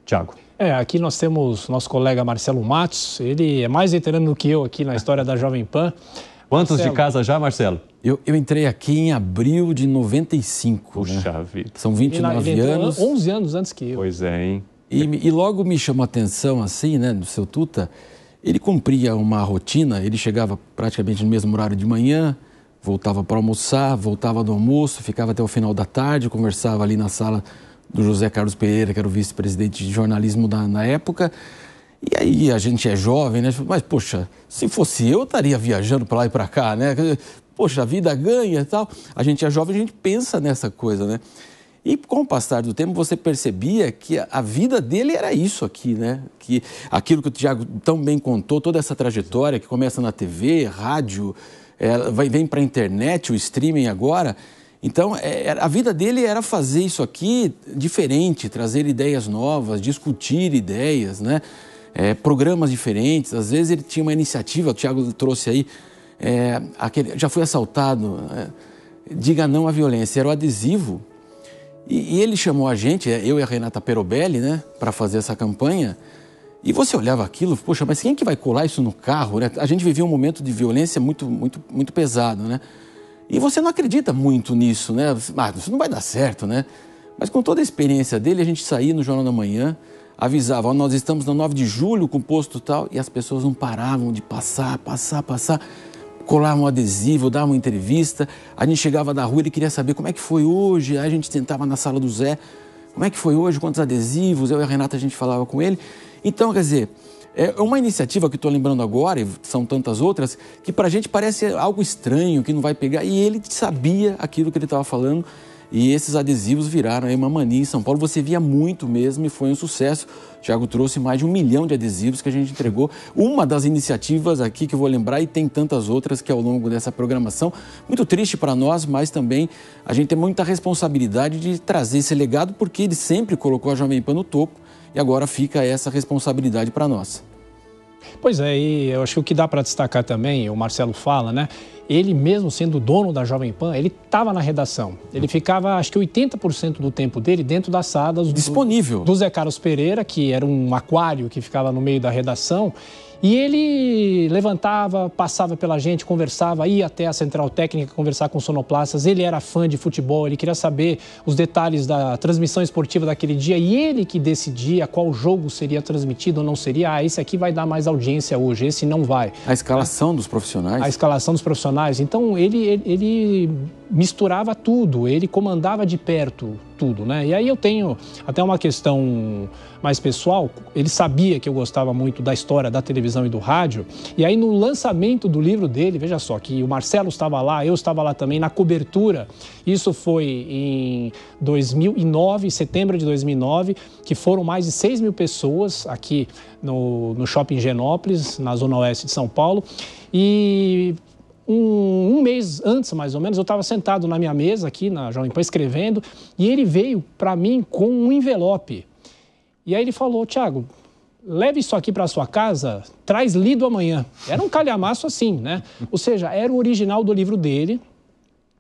Thiago. Aqui nós temos nosso colega Marcelo Matos, ele é mais veterano do que eu aqui na história da Jovem Pan. Quantos de casa já, Marcelo? Eu entrei aqui em abril de 95. Puxa vida. São 29 anos. 11 anos antes que eu. Pois é, hein? E logo me chamou a atenção, assim, né, do seu Tuta, ele cumpria uma rotina, ele chegava praticamente no mesmo horário de manhã, voltava para almoçar, voltava do almoço, ficava até o final da tarde, conversava ali na sala do José Carlos Pereira, que era o vice-presidente de jornalismo na época. E aí a gente é jovem, né? Mas, poxa, se fosse eu estaria viajando para lá e para cá, né? Poxa, a vida ganha e tal. A gente é jovem, a gente pensa nessa coisa, né? E com o passar do tempo você percebia que a vida dele era isso aqui, né? Que aquilo que o Thiago tão bem contou, toda essa trajetória que começa na TV, rádio, vem para a internet, o streaming agora. Então, a vida dele era fazer isso aqui diferente, trazer ideias novas, discutir ideias, né? Programas diferentes. Às vezes ele tinha uma iniciativa, o Thiago trouxe aí, já fui assaltado, diga não à violência, era o adesivo. E ele chamou a gente, eu e a Renata Perobelli, né, para fazer essa campanha. E você olhava aquilo, poxa, mas quem é que vai colar isso no carro, né? A gente vivia um momento de violência muito, muito, muito pesado, né? E você não acredita muito nisso, né? Isso não vai dar certo, né? Mas com toda a experiência dele, a gente saía no Jornal da Manhã, avisava, nós estamos na 9 de julho com o posto tal, e as pessoas não paravam de passar, colavam um adesivo, davam uma entrevista, a gente chegava da rua, ele queria saber como é que foi hoje, aí a gente sentava na sala do Zé, como é que foi hoje, quantos adesivos, eu e a Renata a gente falava com ele. Então, quer dizer, é uma iniciativa que estou lembrando agora, e são tantas outras, que para a gente parece algo estranho, que não vai pegar, e ele sabia aquilo que ele estava falando, e esses adesivos viraram aí uma mania em São Paulo. Você via muito mesmo e foi um sucesso. O Thiago trouxe mais de 1 milhão de adesivos que a gente entregou. Uma das iniciativas aqui que eu vou lembrar, e tem tantas outras que ao longo dessa programação. Muito triste para nós, mas também a gente tem muita responsabilidade de trazer esse legado, porque ele sempre colocou a Jovem Pan no topo e agora fica essa responsabilidade para nós. Pois é, e eu acho que o que dá para destacar também, o Marcelo fala, né? Ele mesmo sendo dono da Jovem Pan, ele estava na redação. Ele ficava, acho que 80% do tempo dele dentro das salas disponível do Zé Carlos Pereira, que era um aquário que ficava no meio da redação. E ele levantava, passava pela gente, conversava, ia até a central técnica conversar com sonoplastas. Ele era fã de futebol, ele queria saber os detalhes da transmissão esportiva daquele dia. E ele que decidia qual jogo seria transmitido ou não seria. Esse aqui vai dar mais audiência hoje, esse não vai. A escalação dos profissionais. A escalação dos profissionais. Então, ele misturava tudo, ele comandava de perto tudo, né? E aí eu tenho até uma questão mais pessoal. Ele sabia que eu gostava muito da história da televisão e do rádio. E aí no lançamento do livro dele, veja só, que o Marcelo estava lá, eu estava lá também na cobertura. Isso foi em 2009, setembro de 2009, que foram mais de 6 mil pessoas aqui no Shopping Genópolis, na zona oeste de São Paulo. E um mês antes, mais ou menos, eu estava sentado na minha mesa aqui na Jovem Pan escrevendo, e ele veio para mim com um envelope. E aí ele falou: Thiago, leve isso aqui para sua casa, traz lido amanhã. Era um calhamaço assim, né? Ou seja, era o original do livro dele.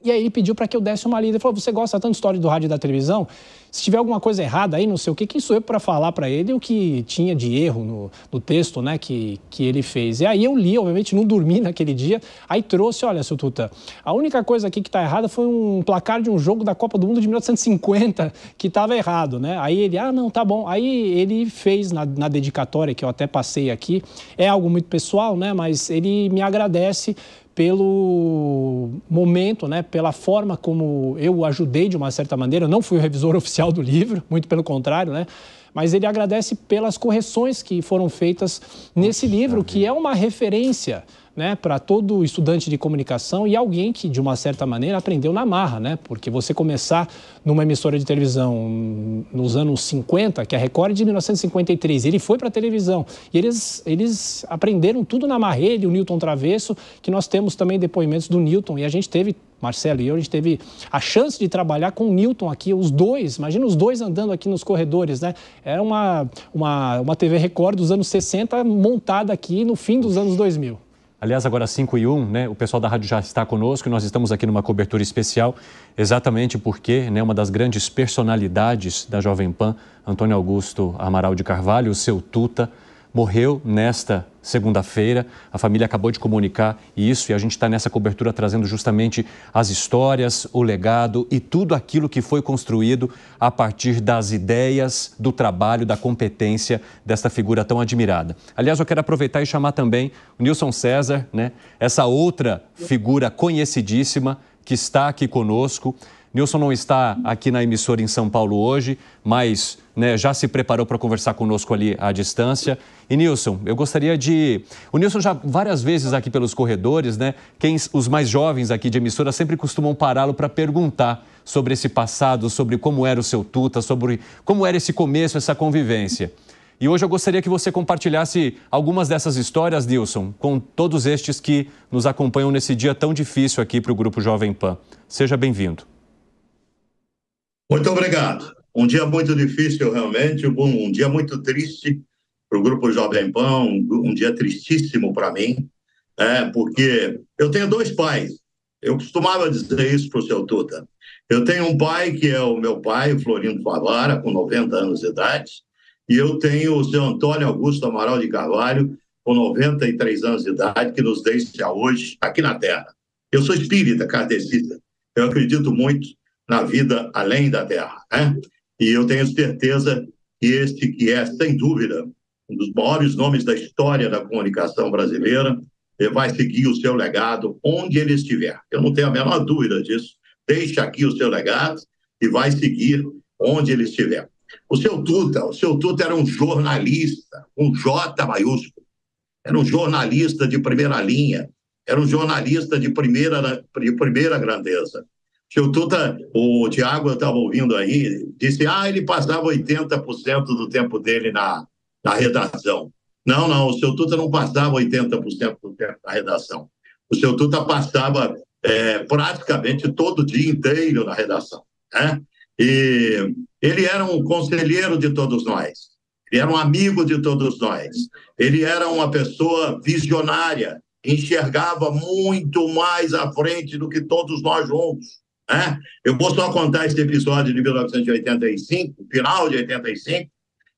E aí ele pediu para que eu desse uma lida. Ele falou: você gosta tanto de história do rádio e da televisão? Se tiver alguma coisa errada aí, não sei o que, quem sou eu para falar para ele o que tinha de erro no texto, né, que ele fez. E aí eu li, obviamente não dormi naquele dia, aí trouxe, olha, seu Tuta, a única coisa aqui que está errada foi um placar de um jogo da Copa do Mundo de 1950 que estava errado, né? Aí ele, não, tá bom. Aí ele fez na dedicatória, que eu até passei aqui, é algo muito pessoal, né, mas ele me agradece pelo momento, né, pela forma como eu o ajudei de uma certa maneira. Eu não fui o revisor oficial do livro, muito pelo contrário, né? Mas ele agradece pelas correções que foram feitas nesse livro, que é uma referência, né, para todo estudante de comunicação e alguém que, de uma certa maneira, aprendeu na marra, né? Porque você começar numa emissora de televisão nos anos 50, que a Record é de 1953, ele foi para a televisão e eles aprenderam tudo na marra. Ele, o Newton Travesso, que nós temos também depoimentos do Newton, e a gente teve, Marcelo e eu, a gente teve a chance de trabalhar com o Newton aqui, os dois, imagina os dois andando aqui nos corredores, né? Era uma TV Record dos anos 60 montada aqui no fim dos anos 2000. Aliás, agora 5:01, né? O pessoal da rádio já está conosco e nós estamos aqui numa cobertura especial, exatamente porque, né, uma das grandes personalidades da Jovem Pan, Antônio Augusto Amaral de Carvalho, o seu Tuta, morreu nesta segunda-feira. A família acabou de comunicar isso e a gente está nessa cobertura trazendo justamente as histórias, o legado e tudo aquilo que foi construído a partir das ideias, do trabalho, da competência desta figura tão admirada. Aliás, eu quero aproveitar e chamar também o Nilson César, né? Essa outra figura conhecidíssima que está aqui conosco. Nilson não está aqui na emissora em São Paulo hoje, mas, né, já se preparou para conversar conosco ali à distância. E Nilson, eu gostaria de... O Nilson já várias vezes aqui pelos corredores, né? Os mais jovens aqui de emissora sempre costumam pará-lo para perguntar sobre esse passado, sobre como era o seu Tuta, sobre como era esse começo, essa convivência. E hoje eu gostaria que você compartilhasse algumas dessas histórias, Nilson, com todos estes que nos acompanham nesse dia tão difícil aqui para o Grupo Jovem Pan. Seja bem-vindo. Muito obrigado. Um dia muito difícil, realmente, um dia muito triste para o Grupo Jovem Pan, um dia tristíssimo para mim, porque eu tenho dois pais. Eu costumava dizer isso para o seu Tuta. Eu tenho um pai que é o meu pai, o Florindo Favara, com 90 anos de idade, e eu tenho o seu Antônio Augusto Amaral de Carvalho, com 93 anos de idade, que nos deixa hoje aqui na Terra. Eu sou espírita, kardecista. Eu acredito muito na vida além da Terra, né? E eu tenho certeza que este que é, sem dúvida, um dos maiores nomes da história da comunicação brasileira, vai seguir o seu legado onde ele estiver. Eu não tenho a menor dúvida disso. Deixa aqui o seu legado e vai seguir onde ele estiver. O seu Tuta era um jornalista, um J maiúsculo. Era um jornalista de primeira linha, era um jornalista de primeira grandeza. Seu Tuta, o Tiago, eu estava ouvindo aí, disse, ele passava 80% do tempo dele na redação. Não, o seu Tuta não passava 80% do tempo na redação. O seu Tuta passava praticamente todo o dia inteiro na redação, né? E ele era um conselheiro de todos nós, ele era um amigo de todos nós, ele era uma pessoa visionária, enxergava muito mais à frente do que todos nós juntos. Eu vou só contar esse episódio de 1985, final de 85.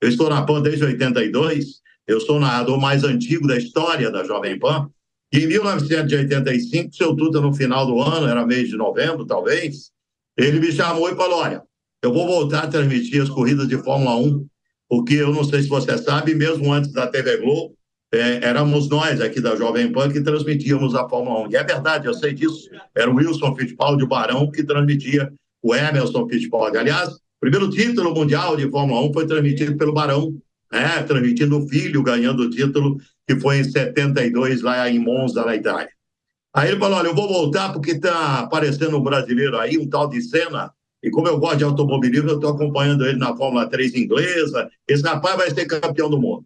Eu estou na PAN desde 82, eu sou o narrador mais antigo da história da Jovem Pan. E em 1985, seu Tuta, no final do ano, era mês de novembro, talvez, ele me chamou e falou, olha, eu vou voltar a transmitir as corridas de Fórmula 1, porque eu não sei se você sabe, mesmo antes da TV Globo, éramos nós aqui da Jovem Pan que transmitíamos a Fórmula 1. E é verdade, eu sei disso. Era o Wilson Fittipaldi, o Barão, que transmitia o Emerson Fittipaldi. Aliás, o primeiro título mundial de Fórmula 1 foi transmitido pelo Barão, transmitindo o filho, ganhando o título, que foi em 72, lá em Monza, na Itália. Aí ele falou, olha, eu vou voltar porque está aparecendo um brasileiro aí, um tal de Senna, e como eu gosto de automobilismo, eu estou acompanhando ele na Fórmula 3 inglesa, esse rapaz vai ser campeão do mundo.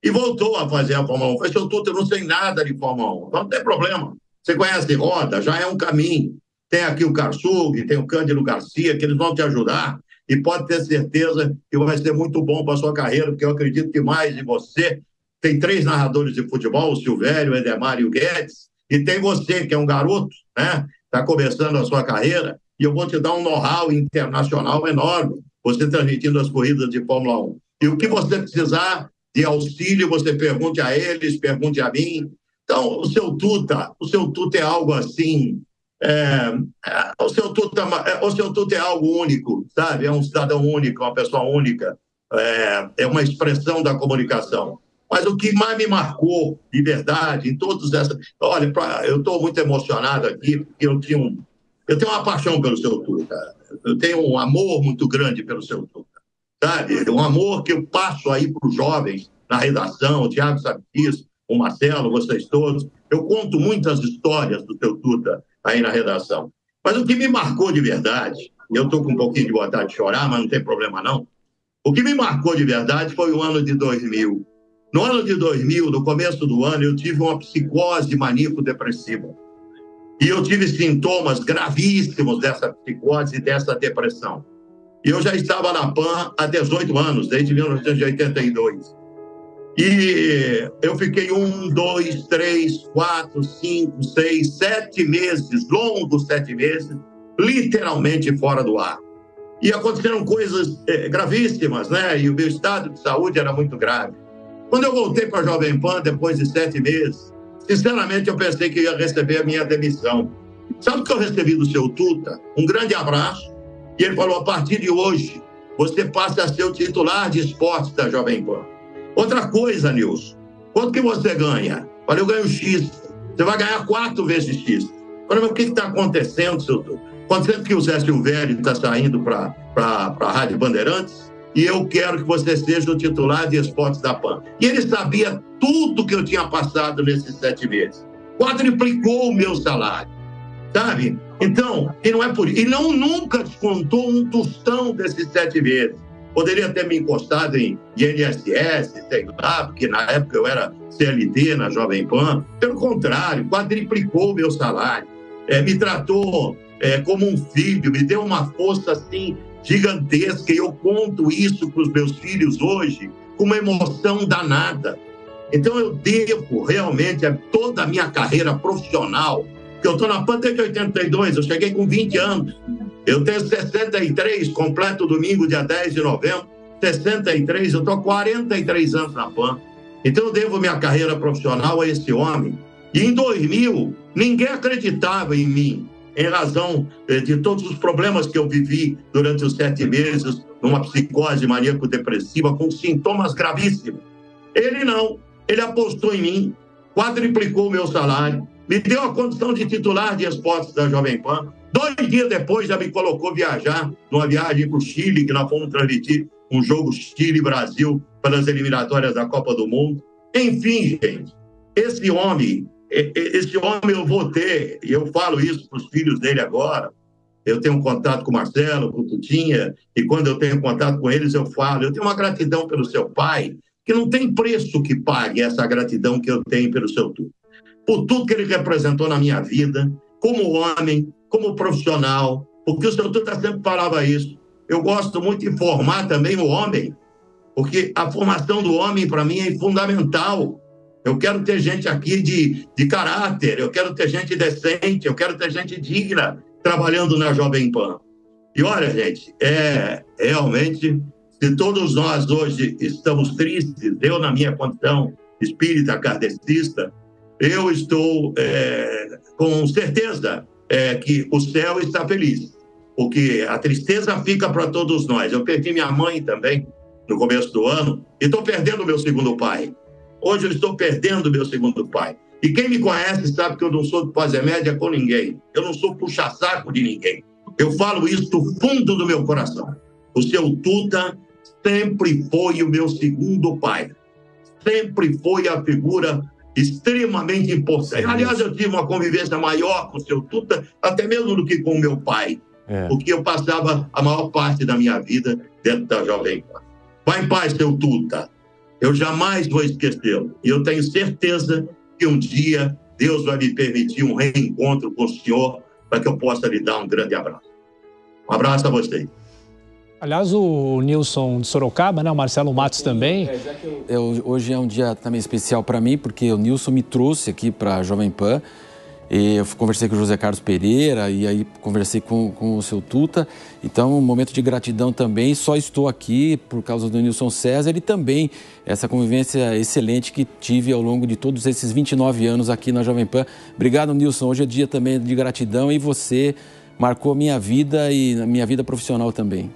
E voltou a fazer a Fórmula 1. Falei, seu Tuta, eu não sei nada de Fórmula 1. Não tem problema. Você conhece roda, já é um caminho. Tem aqui o Karsug, tem o Cândido Garcia, que eles vão te ajudar. E pode ter certeza que vai ser muito bom para a sua carreira, porque eu acredito que mais em você. Tem 3 narradores de futebol, o Silvério, o Edemar e o Guedes. E tem você, que é um garoto, né? Está começando a sua carreira. E eu vou te dar um know-how internacional enorme. Você transmitindo as corridas de Fórmula 1. E o que você precisar de auxílio, você pergunte a eles, pergunte a mim. Então, o seu Tuta é algo assim, o seu Tuta é algo único, sabe? É um cidadão único, uma pessoa única, é uma expressão da comunicação. Mas o que mais me marcou, de verdade, em todas essas... Olha, eu estou muito emocionado aqui, porque eu tenho uma paixão pelo seu Tuta, eu tenho um amor muito grande pelo seu Tuta. Sabe? Um amor que eu passo aí para os jovens na redação, o Tiago sabe disso, o Marcelo, vocês todos. Eu conto muitas histórias do seu Tuta aí na redação. Mas o que me marcou de verdade, e eu estou com um pouquinho de vontade de chorar, mas não tem problema não, o que me marcou de verdade foi o ano de 2000. No ano de 2000, no começo do ano, eu tive uma psicose maníaco-depressiva. E eu tive sintomas gravíssimos dessa psicose e dessa depressão. E eu já estava na PAN há 18 anos, desde 1982. E eu fiquei 1, 2, 3, 4, 5, 6, 7 meses, longos 7 meses, literalmente fora do ar. E aconteceram coisas gravíssimas, né? E o meu estado de saúde era muito grave. Quando eu voltei para a Jovem Pan, depois de 7 meses, sinceramente eu pensei que ia receber a minha demissão. Sabe o que eu recebi do seu Tuta? Um grande abraço. E ele falou, a partir de hoje, você passa a ser o titular de esportes da Jovem Pan. Outra coisa, Nilson, quanto que você ganha? Falei, eu ganho X. Você vai ganhar 4 vezes X. Falei, mas o que está acontecendo, seu Tuta? Acontecendo que o Zé Silvério está saindo para a Rádio Bandeirantes e eu quero que você seja o titular de esportes da PAN. E ele sabia tudo que eu tinha passado nesses 7 meses. Quadriplicou o meu salário, sabe? Então, e não é por isso. E nunca descontou um tostão desses 7 meses. Poderia ter me encostado em INSS, sei lá, porque na época eu era CLT na Jovem Pan. Pelo contrário, quadriplicou o meu salário. Me tratou como um filho, me deu uma força assim gigantesca. E eu conto isso para os meus filhos hoje com uma emoção danada. Então eu devo realmente toda a minha carreira profissional, que eu estou na PAN desde 82, eu cheguei com 20 anos. Eu tenho 63, completo domingo, dia 10 de novembro, 63, eu estou há 43 anos na PAN. Então eu devo minha carreira profissional a esse homem. E em 2000, ninguém acreditava em mim, em razão de todos os problemas que eu vivi durante os 7 meses, numa psicose maníaco-depressiva, com sintomas gravíssimos. Ele não, ele apostou em mim, quadriplicou o meu salário, me deu a condição de titular de esportes da Jovem Pan. 2 dias depois já me colocou viajar numa viagem para o Chile, que nós fomos transmitir um jogo Chile-Brasil pelas eliminatórias da Copa do Mundo. Enfim, gente, esse homem eu vou ter, e eu falo isso para os filhos dele agora, eu tenho um contato com o Marcelo, com o Tutinha, e quando eu tenho contato com eles eu falo, eu tenho uma gratidão pelo seu pai, que não tem preço que pague essa gratidão que eu tenho pelo seu Tuta. Por tudo que ele representou na minha vida, como homem, como profissional, porque o seu Tuta sempre falava isso. Eu gosto muito de formar também o homem, porque a formação do homem, para mim, é fundamental. Eu quero ter gente aqui de caráter, eu quero ter gente decente, eu quero ter gente digna trabalhando na Jovem Pan. E olha, gente, realmente, se todos nós hoje estamos tristes, eu na minha condição espírita kardecista, eu estou com certeza que o céu está feliz, porque a tristeza fica para todos nós. Eu perdi minha mãe também no começo do ano e estou perdendo meu segundo pai. Hoje eu estou perdendo meu segundo pai. E quem me conhece sabe que eu não sou de fazer média com ninguém. Eu não sou puxa-saco de ninguém. Eu falo isso do fundo do meu coração. O seu Tuta sempre foi o meu segundo pai. Sempre foi a figura extremamente importante. Aliás, eu tive uma convivência maior com o seu Tuta, até mesmo do que com o meu pai. Porque eu passava a maior parte da minha vida dentro da Jovem Pan. Vai em paz, seu Tuta. Eu jamais vou esquecê-lo. E eu tenho certeza que um dia Deus vai me permitir um reencontro com o senhor para que eu possa lhe dar um grande abraço. Um abraço a vocês. Aliás, o Nilson de Sorocaba, né? O Marcelo Matos também. Hoje é um dia também especial para mim, porque o Nilson me trouxe aqui para a Jovem Pan. Eu conversei com o José Carlos Pereira e aí conversei com o seu Tuta. Então, um momento de gratidão também. Só estou aqui por causa do Nilson César e também essa convivência excelente que tive ao longo de todos esses 29 anos aqui na Jovem Pan. Obrigado, Nilson. Hoje é dia também de gratidão e você marcou a minha vida e a minha vida profissional também.